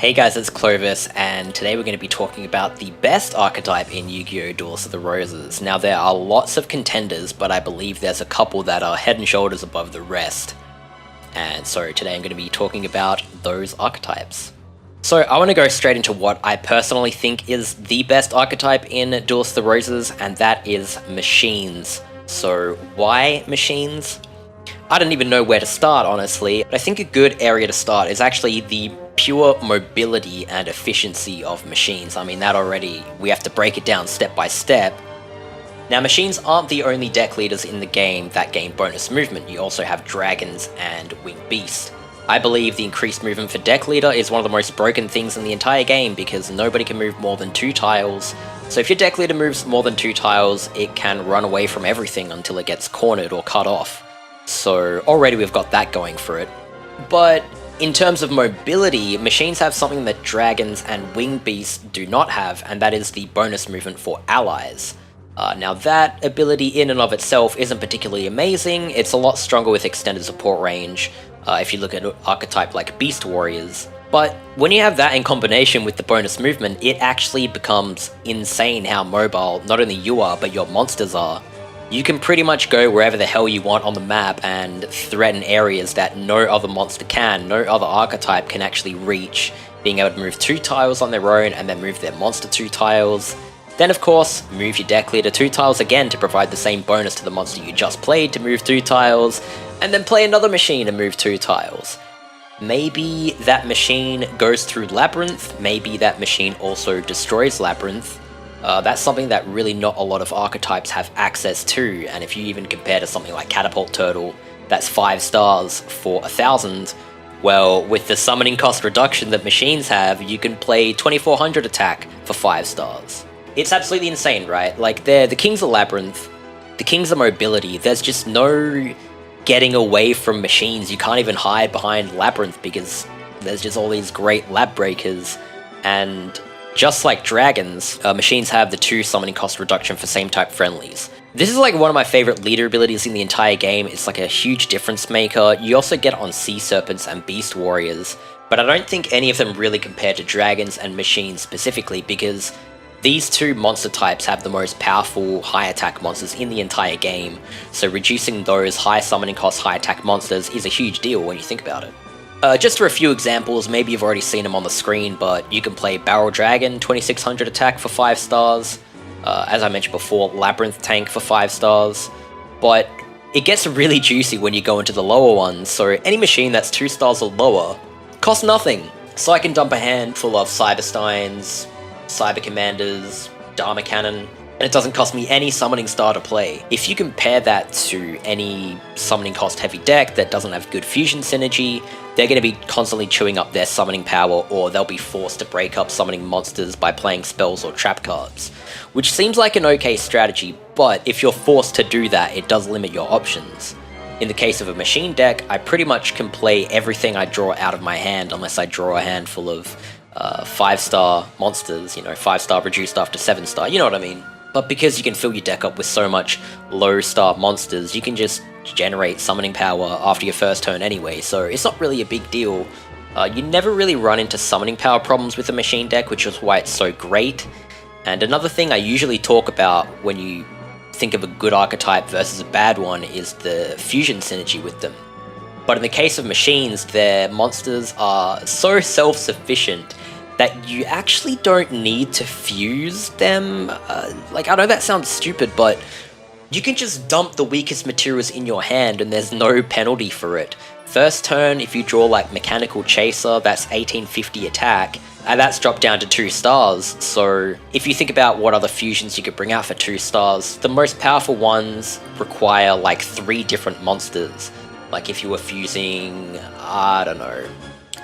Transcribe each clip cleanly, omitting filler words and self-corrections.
Hey guys, it's Clovis, and today we're going to be talking about the best archetype in Yu-Gi-Oh! Duels of the Roses. Now there are lots of contenders, but I believe there's a couple that are head and shoulders above the rest. And so today I'm going to be talking about those archetypes. So I want to go straight into what I personally think is the best archetype in Duels of the Roses, and that is machines. So why machines? I don't even know where to start, honestly, but I think a good area to start is actually the pure mobility and efficiency of machines. I mean, that already, we have to break it down step by step. Now, machines aren't the only deck leaders in the game that gain bonus movement. You also have dragons and winged beasts. I believe the increased movement for deck leader is one of the most broken things in the entire game because nobody can move more than 2 tiles. So if your deck leader moves more than 2 tiles, it can run away from everything until it gets cornered or cut off. So already we've got that going for it. But in terms of mobility, machines have something that dragons and winged beasts do not have, and that is the bonus movement for allies. Now that ability in and of itself isn't particularly amazing. It's a lot stronger with extended support range if you look at an archetype like Beast Warriors. But when you have that in combination with the bonus movement, it actually becomes insane how mobile not only you are, but your monsters are. You can pretty much go wherever the hell you want on the map and threaten areas that no other monster can, no other archetype can actually reach, being able to move 2 tiles on their own and then move their monster 2 tiles. Then of course, move your deck leader 2 tiles again to provide the same bonus to the monster you just played to move 2 tiles, and then play another machine and move 2 tiles. Maybe that machine goes through Labyrinth, maybe that machine also destroys Labyrinth. That's something that really not a lot of archetypes have access to, and if you even compare to something like Catapult Turtle, that's 5 stars for 1,000, well, with the summoning cost reduction that machines have, you can play 2400 attack for 5 stars. It's absolutely insane, right? Like, they're the kings of Labyrinth, the kings of mobility, there's just no getting away from machines. You can't even hide behind Labyrinth because there's just all these great lab breakers, and just like dragons, machines have the 2 summoning cost reduction for same type friendlies. This is like one of my favorite leader abilities in the entire game. It's like a huge difference maker. You also get it on Sea Serpents and Beast Warriors, but I don't think any of them really compare to dragons and machines specifically because these 2 monster types have the most powerful high attack monsters in the entire game, so reducing those high summoning cost high attack monsters is a huge deal when you think about it. Just for a few examples, maybe you've already seen them on the screen, but you can play Barrel Dragon, 2600 attack for 5 stars. As I mentioned before, Labyrinth Tank for 5 stars. But it gets really juicy when you go into the lower ones, so any machine that's 2 stars or lower costs nothing. So I can dump a hand full of Cybersteins, Cyber Commanders, Dharma Cannon, and it doesn't cost me any summoning star to play. If you compare that to any summoning cost heavy deck that doesn't have good fusion synergy, they're going to be constantly chewing up their summoning power, or they'll be forced to break up summoning monsters by playing spells or trap cards. Which seems like an okay strategy, but if you're forced to do that, it does limit your options. In the case of a machine deck, I pretty much can play everything I draw out of my hand unless I draw a handful of 5-star monsters, 5-star reduced after 7-star, you know what I mean? But because you can fill your deck up with so much low-star monsters, you can just generate summoning power after your first turn anyway, so it's not really a big deal. You never really run into summoning power problems with a machine deck, which is why it's so great. And another thing I usually talk about when you think of a good archetype versus a bad one is the fusion synergy with them. But in the case of machines, their monsters are so self-sufficient that you actually don't need to fuse them. Like, I know that sounds stupid, but you can just dump the weakest materials in your hand and there's no penalty for it. First turn, if you draw like Mechanical Chaser, that's 1850 attack, and that's dropped down to 2 stars. So if you think about what other fusions you could bring out for 2 stars, the most powerful ones require like 3 different monsters. Like if you were fusing, I don't know,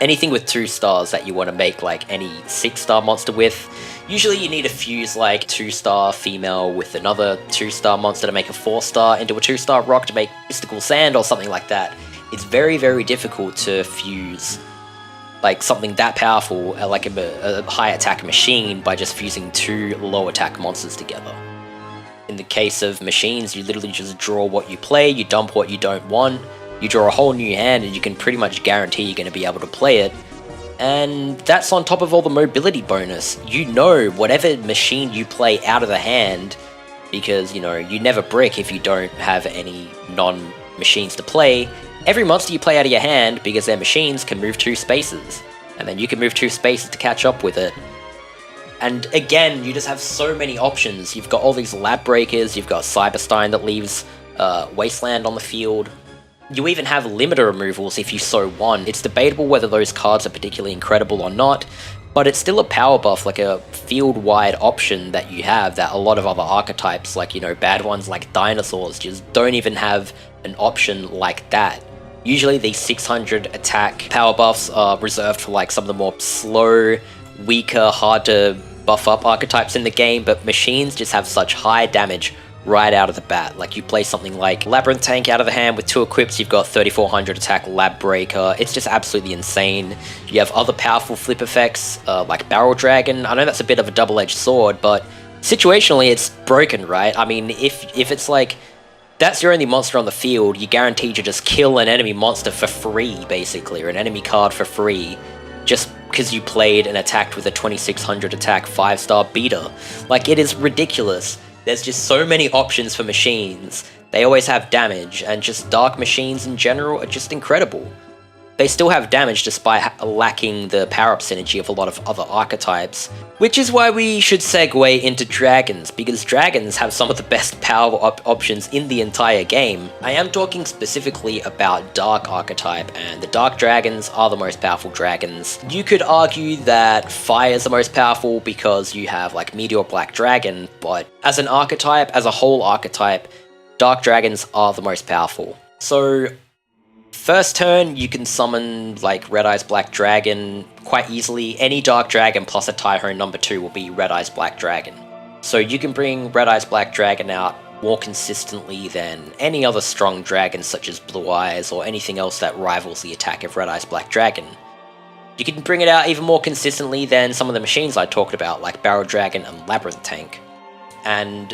anything with 2 stars that you want to make like any 6-star monster with, usually you need to fuse like 2-star female with another 2-star monster to make a 4-star into a 2-star rock to make Mystical Sand or something like that. It's very, very difficult to fuse like something that powerful, like a high attack machine, by just fusing 2 low attack monsters together. In the case of machines, you literally just draw what you play, you dump what you don't want, you draw a whole new hand and you can pretty much guarantee you're going to be able to play it. And that's on top of all the mobility bonus. You know whatever machine you play out of the hand, because, you know, you never brick if you don't have any non-machines to play. Every monster you play out of your hand, because their machines, can move 2 spaces. And then you can move 2 spaces to catch up with it. And again, you just have so many options. You've got all these lab breakers, you've got Cyberstein that leaves Wasteland on the field. You even have limiter removals if you so want. It's debatable whether those cards are particularly incredible or not, but it's still a power buff, like a field-wide option that you have that a lot of other archetypes, like, you know, bad ones like dinosaurs, just don't even have an option like that. Usually these 600 attack power buffs are reserved for like some of the more slow, weaker, hard to buff up archetypes in the game, but machines just have such high damage right out of the bat. Like, you play something like Labyrinth Tank out of the hand with 2 equips, you've got 3400 attack Lab Breaker. It's just absolutely insane. You have other powerful flip effects, like Barrel Dragon. I know that's a bit of a double-edged sword, but situationally it's broken, right? I mean, if it's like, that's your only monster on the field, you're guaranteed to just kill an enemy monster for free, basically, or an enemy card for free, just because you played and attacked with a 2600 attack 5-star beater. Like, it is ridiculous. There's just so many options for machines. They always have damage, and just dark machines in general are just incredible. They still have damage despite lacking the power-up synergy of a lot of other archetypes, which is why we should segue into dragons, because dragons have some of the best power-up options in the entire game. I am talking specifically about dark archetype, and the dark dragons are the most powerful dragons. You could argue that fire is the most powerful because you have like Meteor Black Dragon, but as an archetype, as a whole archetype, dark dragons are the most powerful. So first turn, you can summon like Red Eyes Black Dragon quite easily. Any Dark Dragon plus a Tyhone number 2 will be Red Eyes Black Dragon. So you can bring Red Eyes Black Dragon out more consistently than any other strong dragon such as Blue Eyes or anything else that rivals the attack of Red Eyes Black Dragon. You can bring it out even more consistently than some of the machines I talked about, like Barrel Dragon and Labyrinth Tank. And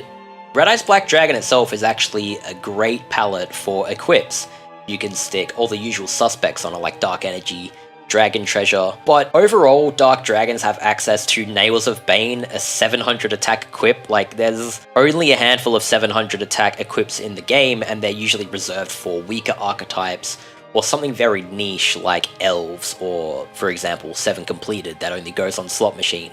Red Eyes Black Dragon itself is actually a great palette for equips. You can stick all the usual suspects on it, like Dark Energy, Dragon Treasure, but overall, Dark Dragons have access to Nails of Bane, a 700 attack equip. Like, there's only a handful of 700 attack equips in the game, and they're usually reserved for weaker archetypes, or something very niche like Elves, or, for example, 7 Completed that only goes on Slot Machine.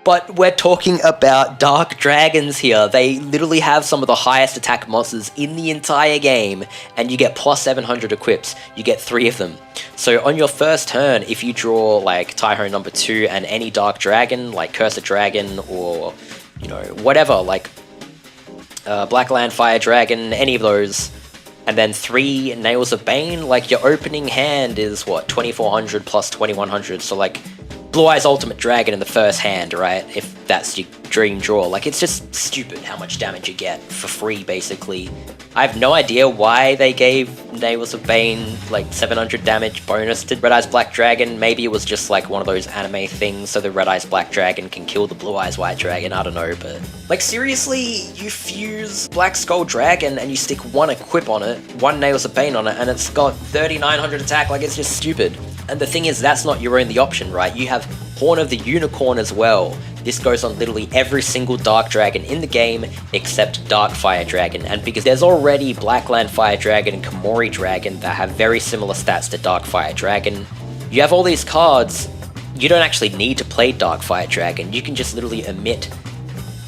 But we're talking about Dark Dragons here. They literally have some of the highest attack monsters in the entire game, and you get plus 700 equips. You get 3 of them. So on your first turn, if you draw like Tyhone number 2 and any Dark Dragon, like Cursed Dragon or, you know, whatever, like Blackland Fire Dragon, any of those, and then 3 Nails of Bane, like your opening hand is what, 2400 plus 2100, so like Blue Eyes Ultimate Dragon in the first hand, right? If that's your dream draw. Like, it's just stupid how much damage you get for free, basically. I have no idea why they gave Nails of Bane, like, 700 damage bonus to Red Eyes Black Dragon. Maybe it was just, like, one of those anime things so the Red Eyes Black Dragon can kill the Blue Eyes White Dragon. I don't know, but like, seriously, you fuse Black Skull Dragon and you stick 1 equip on it, 1 Nails of Bane on it, and it's got 3900 attack. Like, it's just stupid. And the thing is, that's not your only option, right? You have Horn of the Unicorn as well. This goes on literally every single Dark Dragon in the game except Dark Fire Dragon, and because there's already Blackland Fire Dragon and KEMMEI Dragon that have very similar stats to Dark Fire Dragon, you have all these cards, you don't actually need to play Dark Fire Dragon. You can just literally omit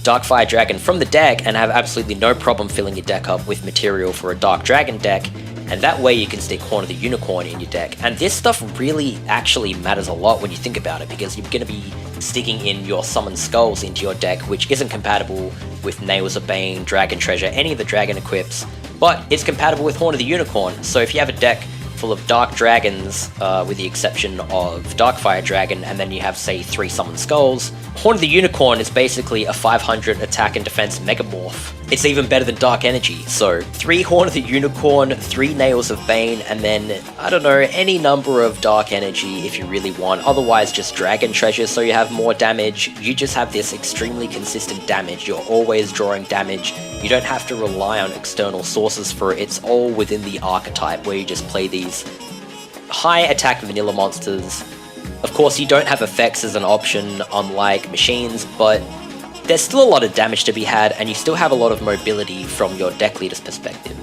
Dark Fire Dragon from the deck and have absolutely no problem filling your deck up with material for a Dark Dragon deck, and that way you can stick Horn of the Unicorn in your deck. And this stuff really actually matters a lot when you think about it, because you're going to be sticking in your Summoned Skulls into your deck, which isn't compatible with Nails of Bane, Dragon Treasure, any of the Dragon equips, but it's compatible with Horn of the Unicorn. So if you have a deck full of Dark Dragons, with the exception of Darkfire Dragon, and then you have, say, 3 Summoned Skulls, Horn of the Unicorn is basically a 500 attack and defense Megamorph. It's even better than Dark Energy. So 3 Horn of the Unicorn, 3 Nails of Bane, and then, I don't know, any number of Dark Energy if you really want. Otherwise, just Dragon Treasure so you have more damage. You just have this extremely consistent damage. You're always drawing damage. You don't have to rely on external sources for it. It's all within the archetype where you just play these high attack vanilla monsters Of course, you don't have effects as an option unlike machines, but there's still a lot of damage to be had, and you still have a lot of mobility from your deck leader's perspective.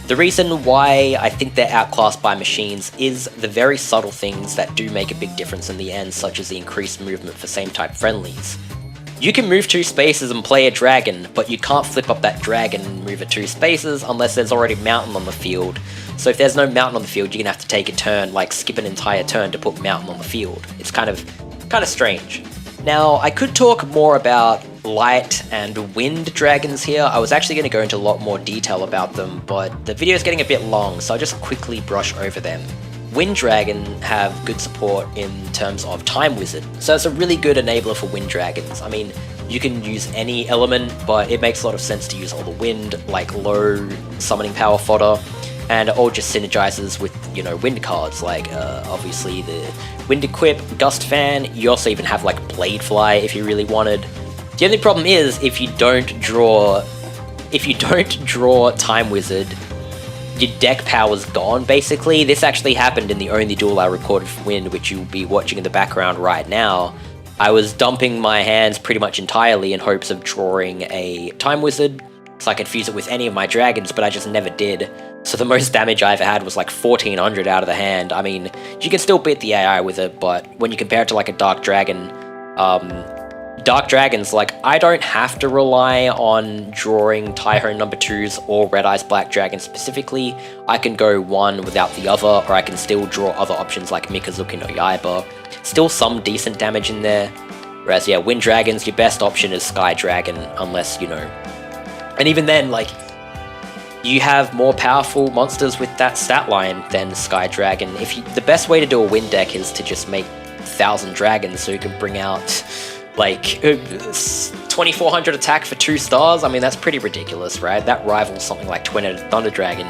The reason why I think they're outclassed by machines is the very subtle things that do make a big difference in the end, such as the increased movement for same type friendlies. You can move 2 spaces and play a dragon, but you can't flip up that dragon and move it 2 spaces unless there's already mountain on the field. So if there's no mountain on the field, you're gonna have to take a turn, like skip an entire turn to put mountain on the field. It's kind of strange. Now, I could talk more about light and wind dragons here. I was actually going to go into a lot more detail about them, but the video is getting a bit long, so I'll just quickly brush over them. Wind Dragon have good support in terms of Time Wizard, so it's a really good enabler for wind dragons. I mean, you can use any element, but it makes a lot of sense to use all the wind, like low summoning power fodder, and it all just synergizes with, you know, wind cards, like obviously the Wind Equip, Gust Fan. You also even have like Blade Fly if you really wanted. The only problem is if you don't draw Time Wizard, your deck power's gone basically. This actually happened in the only duel I recorded for Wind, which you'll be watching in the background right now. I was dumping my hands pretty much entirely in hopes of drawing a Time Wizard, so I could fuse it with any of my dragons, but I just never did. So the most damage I ever had was like 1400 out of the hand. I mean, you can still beat the AI with it, but when you compare it to like a Dark Dragon, Dark Dragons, like, I don't have to rely on drawing Taiho number 2s or Red Eyes Black Dragon specifically. I can go one without the other, or I can still draw other options like Mikazuki no Yaiba. Still some decent damage in there. Whereas, yeah, Wind Dragons, your best option is Sky Dragon, unless, you know... And even then, like, you have more powerful monsters with that stat line than Sky Dragon. The best way to do a Wind deck is to just make 1000 dragons so you can bring out... like, 2400 attack for 2 stars? I mean, that's pretty ridiculous, right? That rivals something like Twin-Headed Thunder Dragon.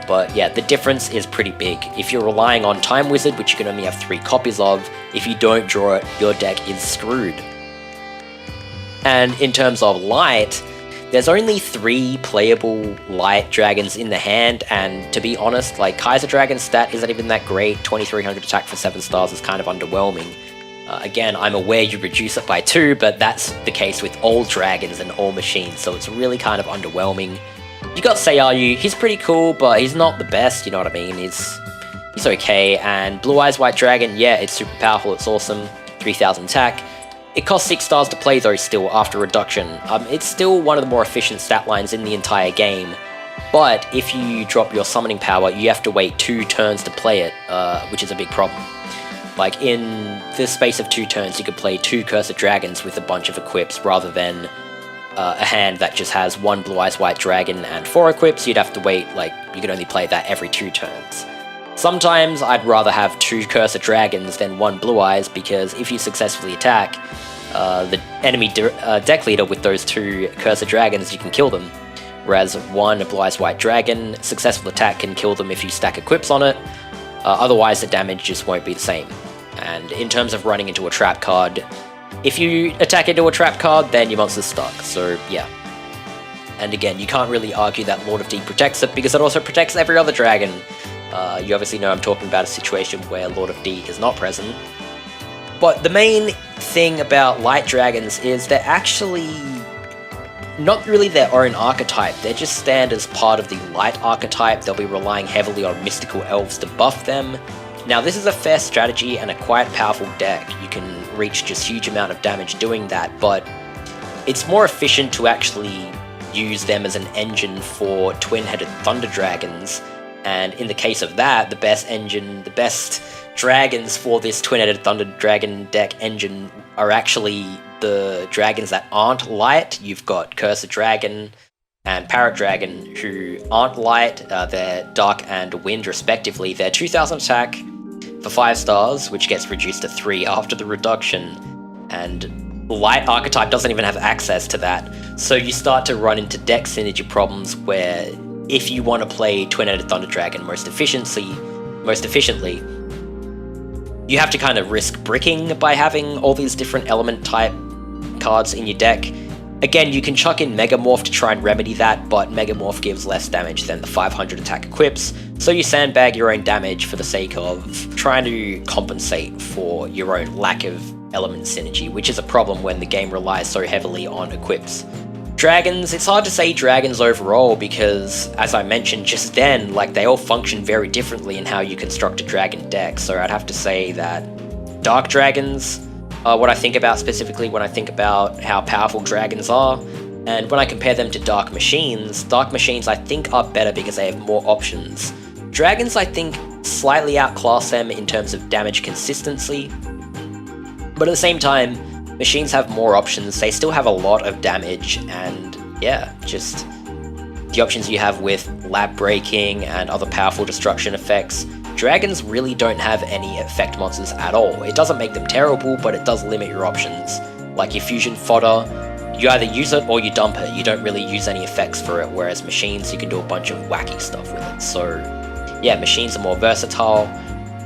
But yeah, the difference is pretty big. If you're relying on Time Wizard, which you can only have 3 copies of, if you don't draw it, your deck is screwed. And in terms of light, there's only 3 playable light dragons in the hand, and to be honest, like, Kaiser Dragon's stat isn't even that great. 2300 attack for 7 stars is kind of underwhelming. Again, I'm aware you reduce it by 2, but that's the case with all dragons and all machines, so it's really kind of underwhelming. You got Seiyayu, he's pretty cool, but he's not the best, you know what I mean? He's okay, and Blue Eyes White Dragon, yeah, it's super powerful, it's awesome, 3000 attack. It costs 6 stars to play though still, after reduction. It's still one of the more efficient stat lines in the entire game, but if you drop your summoning power, you have to wait 2 turns to play it, which is a big problem. Like, in the space of 2 turns, you could play 2 Cursed Dragons with a bunch of equips, rather than a hand that just has 1 Blue Eyes White Dragon and 4 equips. You'd have to wait, like, you could only play that every 2 turns. Sometimes I'd rather have 2 Cursed Dragons than 1 Blue Eyes, because if you successfully attack the enemy deck leader with those 2 Cursed Dragons, you can kill them. Whereas 1 Blue Eyes White Dragon, successful attack can kill them if you stack equips on it. Otherwise, the damage just won't be the same. And in terms of running into a trap card, if you attack into a trap card, then your monster's stuck, so yeah. And again, you can't really argue that Lord of D protects it, because it also protects every other dragon. You obviously know I'm talking about a situation where Lord of D is not present. But the main thing about light dragons is they're actually not really their own archetype, they just stand as part of the light archetype. They'll be relying heavily on mystical elves to buff them. Now, this is a fair strategy and a quite powerful deck. You can reach just huge amount of damage doing that, but it's more efficient to actually use them as an engine for Twin-Headed Thunder Dragons, and in the case of that, the best dragons for this Twin-Headed Thunder Dragon deck engine are actually the dragons that aren't light. You've got Cursed Dragon and Parrot Dragon, who aren't light. They're Dark and Wind respectively. They're 2000 attack for 5 stars, which gets reduced to 3 after the reduction, and light archetype doesn't even have access to that. So you start to run into deck synergy problems where if you want to play Twin-Headed Thunder Dragon most efficiently, you have to kind of risk bricking by having all these different element type cards in your deck. Again, you can chuck in Megamorph to try and remedy that, but Megamorph gives less damage than the 500 attack equips, So you sandbag your own damage for the sake of trying to compensate for your own lack of element synergy, which is a problem when the game relies so heavily on equips. Dragons, it's hard to say dragons overall because, as I mentioned just then, like they all function very differently in how you construct a dragon deck, so I'd have to say that dark dragons are what I think about specifically when I think about how powerful dragons are, and when I compare them to dark machines I think are better because they have more options. Dragons I think slightly outclass them in terms of damage consistency, but at the same time, machines have more options, they still have a lot of damage, and yeah, just the options you have with lab breaking and other powerful destruction effects. Dragons really don't have any effect monsters at all. It doesn't make them terrible, but it does limit your options. Like your fusion fodder, you either use it or you dump it, you don't really use any effects for it, whereas machines, you can do a bunch of wacky stuff with it. So yeah, machines are more versatile,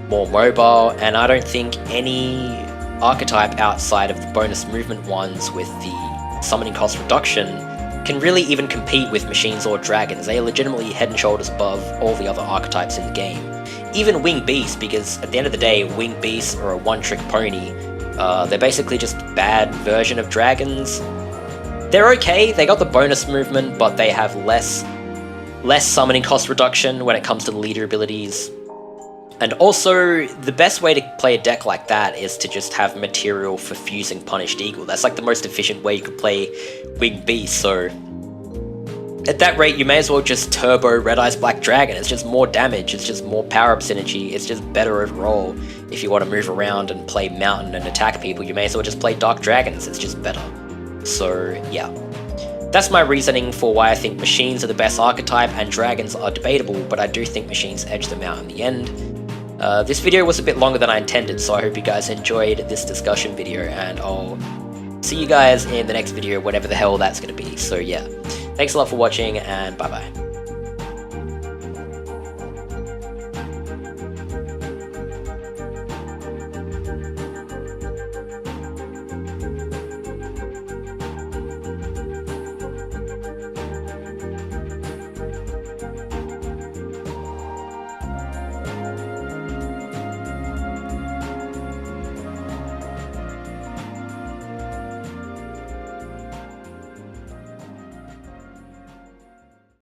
more mobile, and I don't think any archetype outside of the bonus movement ones with the summoning cost reduction can really even compete with machines or dragons. They are legitimately head and shoulders above all the other archetypes in the game. Even winged beasts, because at the end of the day, winged beasts are a one-trick pony. They're basically just bad version of dragons. They're okay, they got the bonus movement, but they have less summoning cost reduction when it comes to the leader abilities. And also, the best way to play a deck like that is to just have material for fusing Punished Eagle. That's like the most efficient way you could play Winged Beast, so at that rate you may as well just turbo Red Eyes Black Dragon. It's just more damage, it's just more power-up synergy, it's just better overall. If you want to move around and play Mountain and attack people, you may as well just play Dark Dragons, it's just better. So yeah. That's my reasoning for why I think machines are the best archetype and dragons are debatable, but I do think machines edge them out in the end. This video was a bit longer than I intended, so I hope you guys enjoyed this discussion video, and I'll see you guys in the next video, whatever the hell that's going to be. So yeah, thanks a lot for watching, and bye bye.